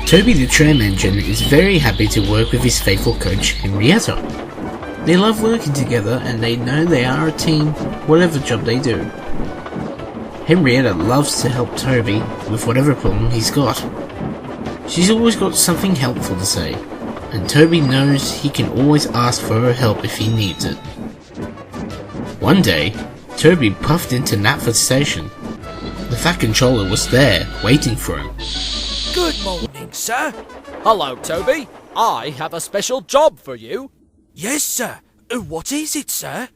Toby the tram engine is very happy to work with his faithful coach Henrietta. They love working together and they know they are a team, whatever job they do. Henrietta loves to help Toby with whatever problem he's got. She's always got something helpful to say, and Toby knows he can always ask for her help if he needs it. One day, Toby puffed into Knapford Station. The Fat Controller was there, waiting for him. Good morning, sir. Hello, Toby. I have a special job for you. Yes, sir. What is it, sir?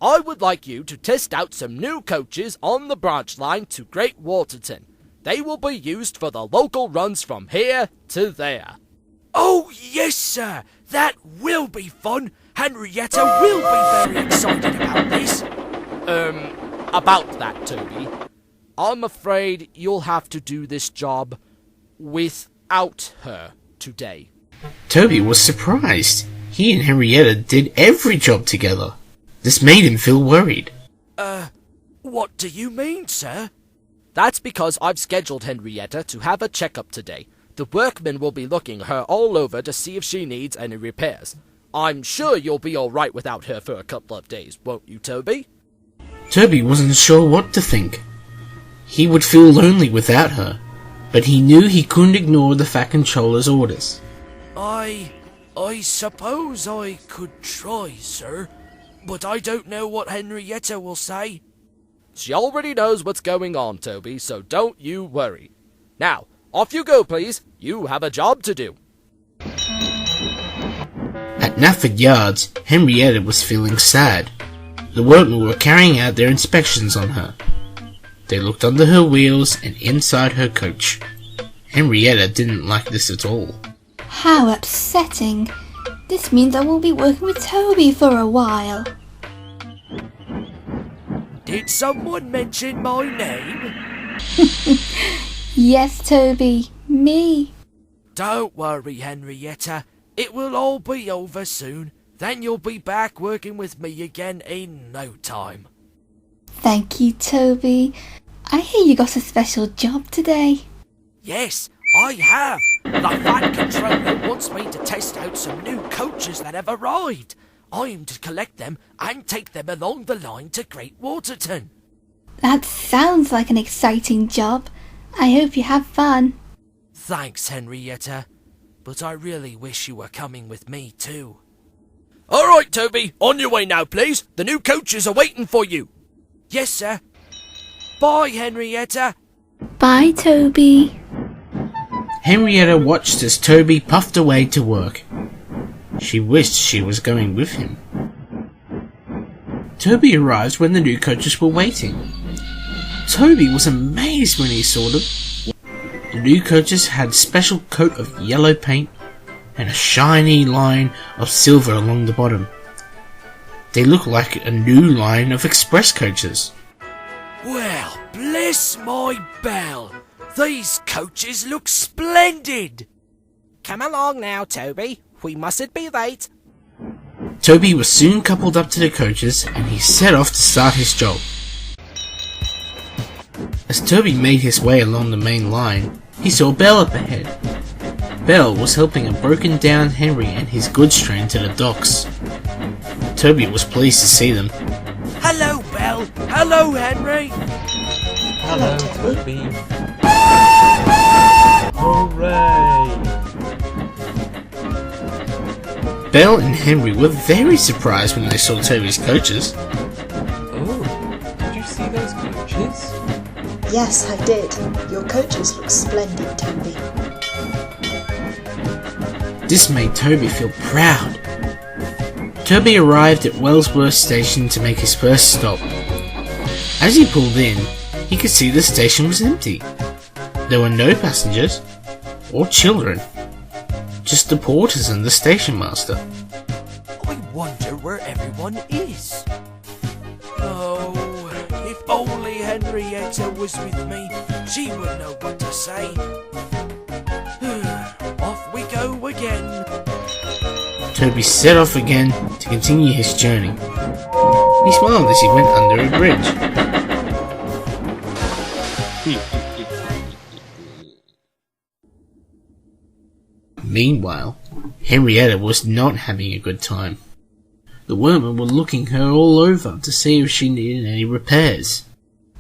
I would like you to test out some new coaches on the branch line to Great Waterton. They will be used for the local runs from here to there. Oh, yes, sir. That will be fun. Henrietta will be very excited about this. About that, Toby. I'm afraid you'll have to do this job without her today. Toby was surprised. He and Henrietta did every job together. This made him feel worried. What do you mean, sir? That's because I've scheduled Henrietta to have a checkup today. The workmen will be looking her all over to see if she needs any repairs. I'm sure you'll be alright without her for a couple of days, won't you, Toby? Toby wasn't sure what to think. He would feel lonely without her, but he knew he couldn't ignore the Fat Controller's orders. I suppose I could try, sir, but I don't know what Henrietta will say. She already knows what's going on, Toby, so don't you worry. Now, off you go, please. You have a job to do. At Knapford Yards, Henrietta was feeling sad. The workmen were carrying out their inspections on her. They looked under her wheels and inside her coach. Henrietta didn't like this at all. How upsetting. This means I won't be working with Toby for a while. Did someone mention my name? Yes, Toby. Me. Don't worry, Henrietta. It will all be over soon. Then you'll be back working with me again in no time. Thank you, Toby. I hear you got a special job today. Yes, I have. The Fat Controller wants me to test out some new coaches that have arrived. I'm to collect them and take them along the line to Great Waterton. That sounds like an exciting job. I hope you have fun. Thanks, Henrietta. But I really wish you were coming with me too. All right, Toby, on your way now, please. The new coaches are waiting for you. Yes, sir. Bye, Henrietta. Bye, Toby. Henrietta watched as Toby puffed away to work. She wished she was going with him. Toby arrived when the new coaches were waiting. Toby was amazed when he saw them. The new coaches had a special coat of yellow paint and a shiny line of silver along the bottom. They looked like a new line of express coaches. Well, bless my bell. These coaches look splendid. Come along now, Toby. We mustn't be late. Toby was soon coupled up to the coaches and he set off to start his job. As Toby made his way along the main line, he saw Belle up ahead. Belle was helping a broken down Henry and his goods train to the docks. Toby was pleased to see them. Hello, Belle. Hello, Henry. Hello, Toby. Hooray! Belle and Henry were very surprised when they saw Toby's coaches. Oh, did you see those coaches? Yes, I did. Your coaches look splendid, Toby. This made Toby feel proud. Toby arrived at Wellsworth Station to make his first stop. As he pulled in, he could see the station was empty. There were no passengers or children, just the porters and the station master. I wonder where everyone is. Oh, if only Henrietta was with me, she would know what to say. Off we go again. Toby set off again to continue his journey. He smiled as he went under a bridge. Meanwhile, Henrietta was not having a good time. The workmen were looking her all over to see if she needed any repairs.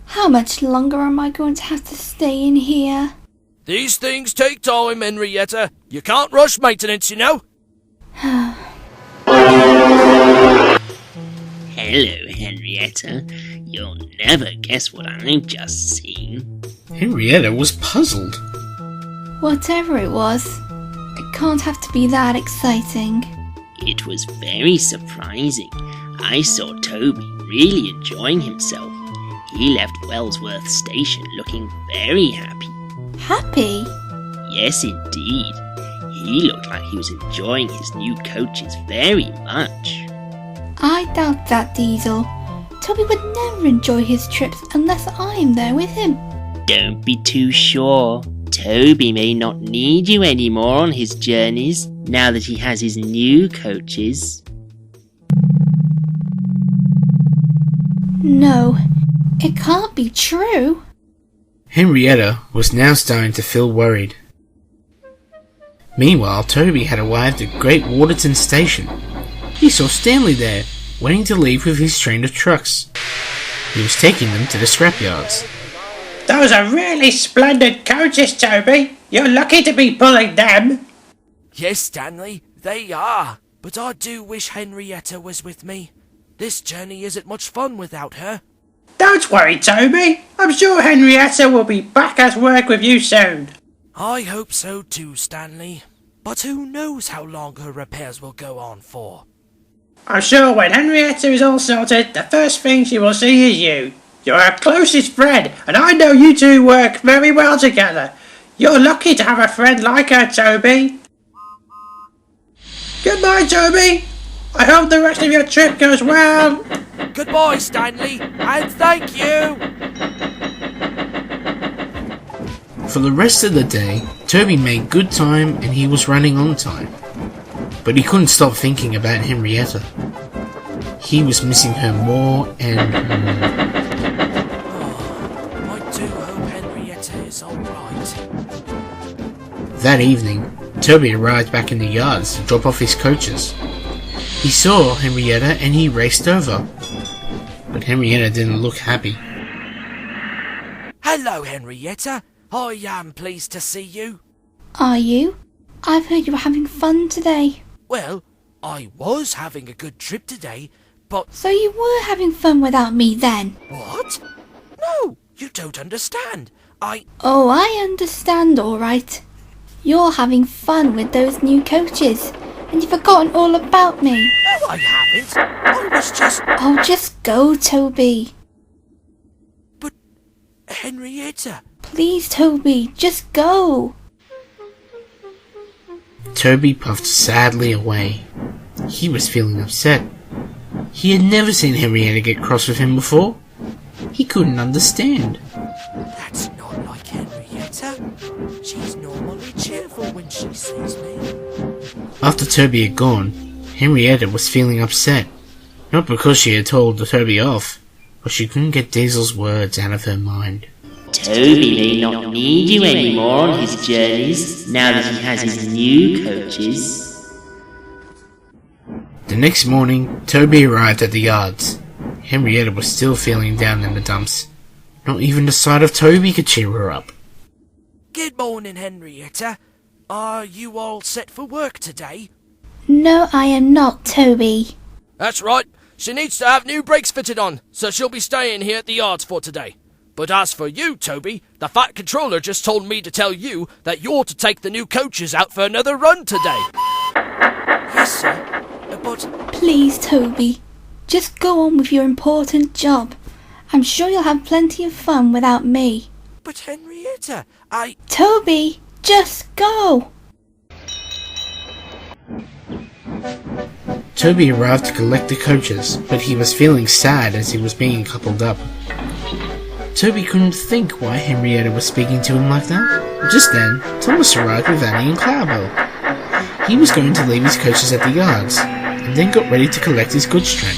How much longer am I going to have to stay in here? These things take time, Henrietta. You can't rush maintenance, you know. Hello, Henrietta. You'll never guess what I've just seen. Henrietta was puzzled. Whatever it was, it can't have to be that exciting. It was very surprising. I saw Toby really enjoying himself. He left Wellsworth Station looking very happy. Happy? Yes, indeed. He looked like he was enjoying his new coaches very much. I doubt that, Diesel. Toby would never enjoy his trips unless I'm there with him. Don't be too sure. Toby may not need you anymore on his journeys now that he has his new coaches. No, it can't be true. Henrietta was now starting to feel worried. Meanwhile, Toby had arrived at Great Waterton Station. He saw Stanley there, waiting to leave with his train of trucks. He was taking them to the scrapyards. Those are really splendid coaches, Toby. You're lucky to be pulling them. Yes, Stanley, they are. But I do wish Henrietta was with me. This journey isn't much fun without her. Don't worry, Toby. I'm sure Henrietta will be back at work with you soon. I hope so too, Stanley. But who knows how long her repairs will go on for? I'm sure when Henrietta is all sorted, the first thing she will see is you. You're her closest friend, and I know you two work very well together. You're lucky to have a friend like her, Toby. Goodbye, Toby. I hope the rest of your trip goes well. Goodbye, Stanley, and thank you! For the rest of the day, Toby made good time and he was running on time. But he couldn't stop thinking about Henrietta. He was missing her more and more. I do hope Henrietta is alright. That evening, Toby arrived back in the yards to drop off his coaches. He saw Henrietta and he raced over. But Henrietta didn't look happy. Hello, Henrietta. I am pleased to see you. Are you? I've heard you were having fun today. Well, I was having a good trip today, but... So you were having fun without me then? What? No, you don't understand. Oh, I understand, alright. You're having fun with those new coaches, and you've forgotten all about me. No, I haven't. I was just... Oh, just go, Toby. But, Henrietta... Please, Toby, just go. Toby puffed sadly away. He was feeling upset. He had never seen Henrietta get cross with him before. He couldn't understand. That's not like Henrietta. She's normally cheerful when she sees me. After Toby had gone, Henrietta was feeling upset. Not because she had told Toby off, but she couldn't get Diesel's words out of her mind. Toby may not need you anymore on his journeys now that he has his new coaches. The next morning, Toby arrived at the yards. Henrietta was still feeling down in the dumps. Not even the sight of Toby could cheer her up. Good morning, Henrietta. Are you all set for work today? No, I am not, Toby. That's right. She needs to have new brakes fitted on, so she'll be staying here at the yards for today. But as for you, Toby, the Fat Controller just told me to tell you that you're to take the new coaches out for another run today. Yes, sir, but... Please, Toby, just go on with your important job. I'm sure you'll have plenty of fun without me. But Henrietta, Toby, just go! Toby arrived to collect the coaches, but he was feeling sad as he was being coupled up. Toby couldn't think why Henrietta was speaking to him like that. Just then, Thomas arrived with Annie and Clarabel. He was going to leave his coaches at the yards, and then got ready to collect his goods train.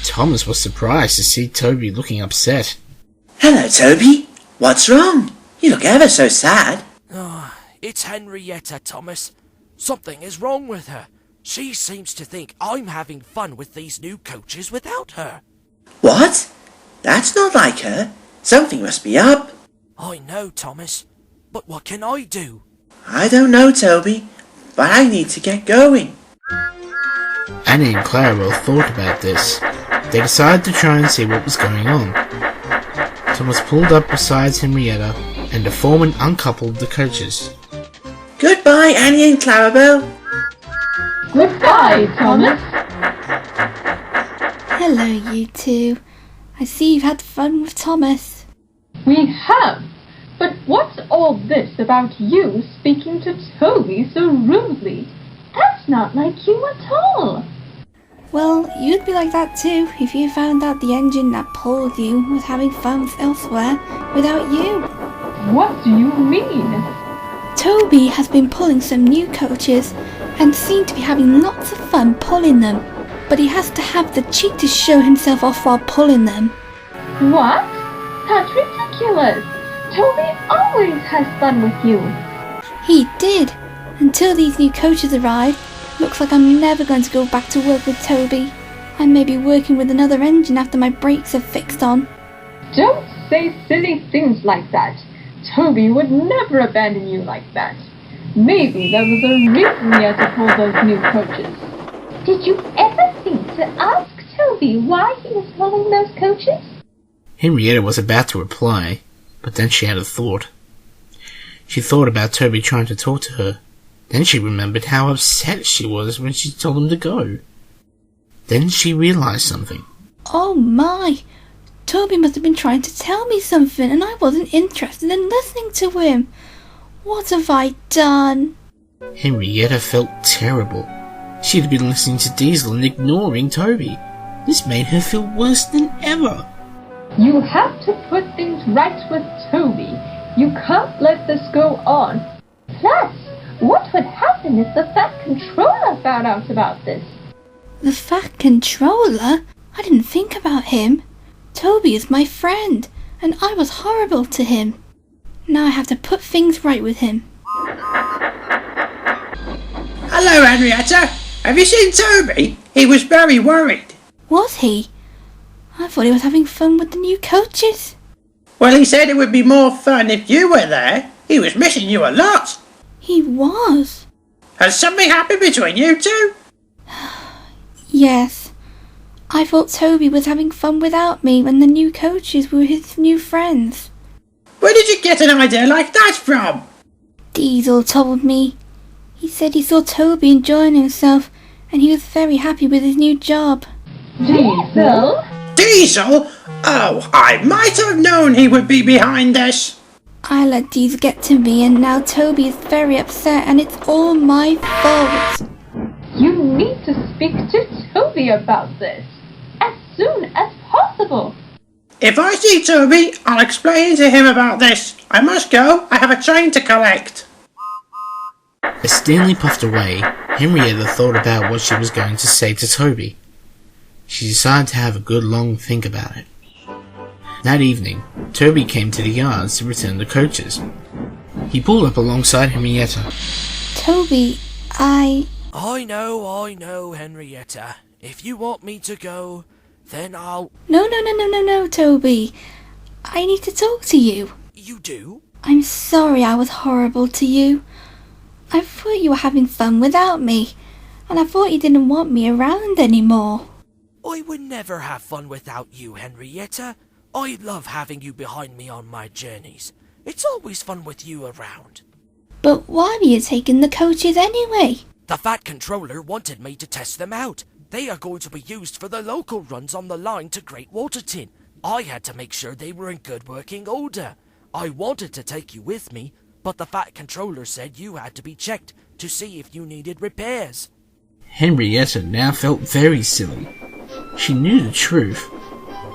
Thomas was surprised to see Toby looking upset. Hello, Toby. What's wrong? You look ever so sad. Oh, it's Henrietta, Thomas. Something is wrong with her. She seems to think I'm having fun with these new coaches without her. What? That's not like her. Something must be up. I know, Thomas, but what can I do? I don't know, Toby, but I need to get going. Annie and Clarabel thought about this. They decided to try and see what was going on. Thomas pulled up beside Henrietta, and the foreman uncoupled the coaches. Goodbye, Annie and Clarabel. Goodbye, Thomas. Hello, you two. I see you've had fun with Thomas. We have. But what's all this about you speaking to Toby so rudely? That's not like you at all. Well, you'd be like that too if you found out the engine that pulled you was having fun elsewhere without you. What do you mean? Toby has been pulling some new coaches and seemed to be having lots of fun pulling them, but he has to have the cheek to show himself off while pulling them. What? That's ridiculous. Toby always has fun with you. He did, until these new coaches arrived. Looks like I'm never going to go back to work with Toby. I may be working with another engine after my brakes are fixed on. Don't say silly things like that. Toby would never abandon you like that. Maybe there was a reason he had to pull those new coaches. Did you ever think to ask Toby why he was pulling those coaches? Henrietta was about to reply, but then she had a thought. She thought about Toby trying to talk to her. Then she remembered how upset she was when she told him to go. Then she realised something. Oh my! Toby must have been trying to tell me something and I wasn't interested in listening to him. What have I done? Henrietta felt terrible. She'd been listening to Diesel and ignoring Toby. This made her feel worse than ever. You have to put things right with Toby. You can't let this go on. Plus, what would happen if the Fat Controller found out about this? The Fat Controller? I didn't think about him. Toby is my friend, and I was horrible to him. Now I have to put things right with him. Hello, Henrietta. Have you seen Toby? He was very worried. Was he? I thought he was having fun with the new coaches. Well, he said it would be more fun if you were there. He was missing you a lot. He was. Has something happened between you two? Yes. I thought Toby was having fun without me when the new coaches were his new friends. Where did you get an idea like that from? Diesel told me. He said he saw Toby enjoying himself and he was very happy with his new job. Diesel? Diesel? Oh, I might have known he would be behind this. I let Diesel get to me and now Toby is very upset and it's all my fault. You need to speak to Toby about this as soon as possible. If I see Toby, I'll explain to him about this. I must go. I have a train to collect. As Stanley puffed away, Henrietta thought about what she was going to say to Toby. She decided to have a good long think about it. That evening, Toby came to the yards to return the coaches. He pulled up alongside Henrietta. Toby, I know, Henrietta. If you want me to go, then I'll... No, Toby. I need to talk to you. You do? I'm sorry I was horrible to you. I thought you were having fun without me, and I thought you didn't want me around anymore. I would never have fun without you, Henrietta. I love having you behind me on my journeys. It's always fun with you around. But why were you taking the coaches anyway? The Fat Controller wanted me to test them out. They are going to be used for the local runs on the line to Great Waterton. I had to make sure they were in good working order. I wanted to take you with me, but the Fat Controller said you had to be checked to see if you needed repairs. Henrietta now felt very silly. She knew the truth.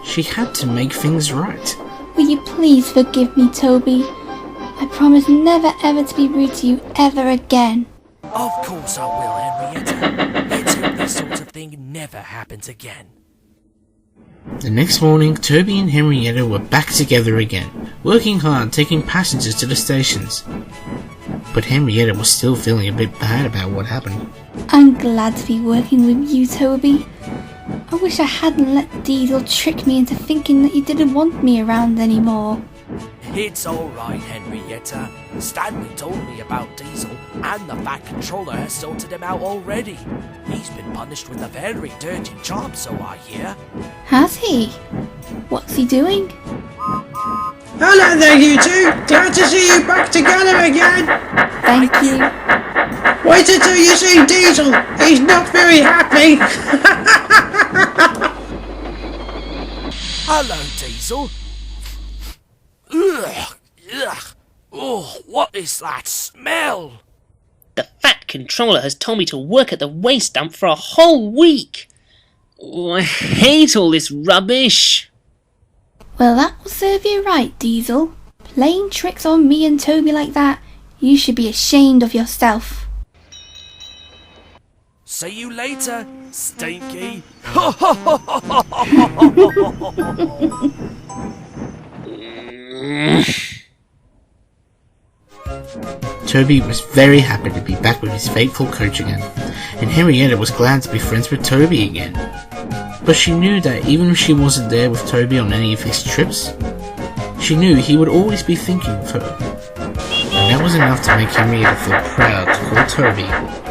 She had to make things right. Will you please forgive me, Toby? I promise never ever to be rude to you ever again. Of course I will, Henrietta. Let's hope this sort of thing never happens again. The next morning, Toby and Henrietta were back together again, working hard, taking passengers to the stations. But Henrietta was still feeling a bit bad about what happened. I'm glad to be working with you, Toby. I wish I hadn't let Diesel trick me into thinking that you didn't want me around anymore. It's alright, Henrietta. Stanley told me about Diesel, and the Fat Controller has sorted him out already. He's been punished with a very dirty job, so I hear. Has he? What's he doing? Hello there, you two. Glad to see you back together again. Thank you. Wait until you see Diesel. He's not very happy. Hello, Diesel. Ugh, ugh. Oh, what is that smell? The Fat Controller has told me to work at the waste dump for a whole week. Oh, I hate all this rubbish. Well, that will serve you right, Diesel. Playing tricks on me and Toby like that, you should be ashamed of yourself. See you later, Stinky. Toby was very happy to be back with his faithful coach again, and Henrietta was glad to be friends with Toby again. But she knew that even if she wasn't there with Toby on any of his trips, she knew he would always be thinking of her. And that was enough to make Henrietta feel proud to call Toby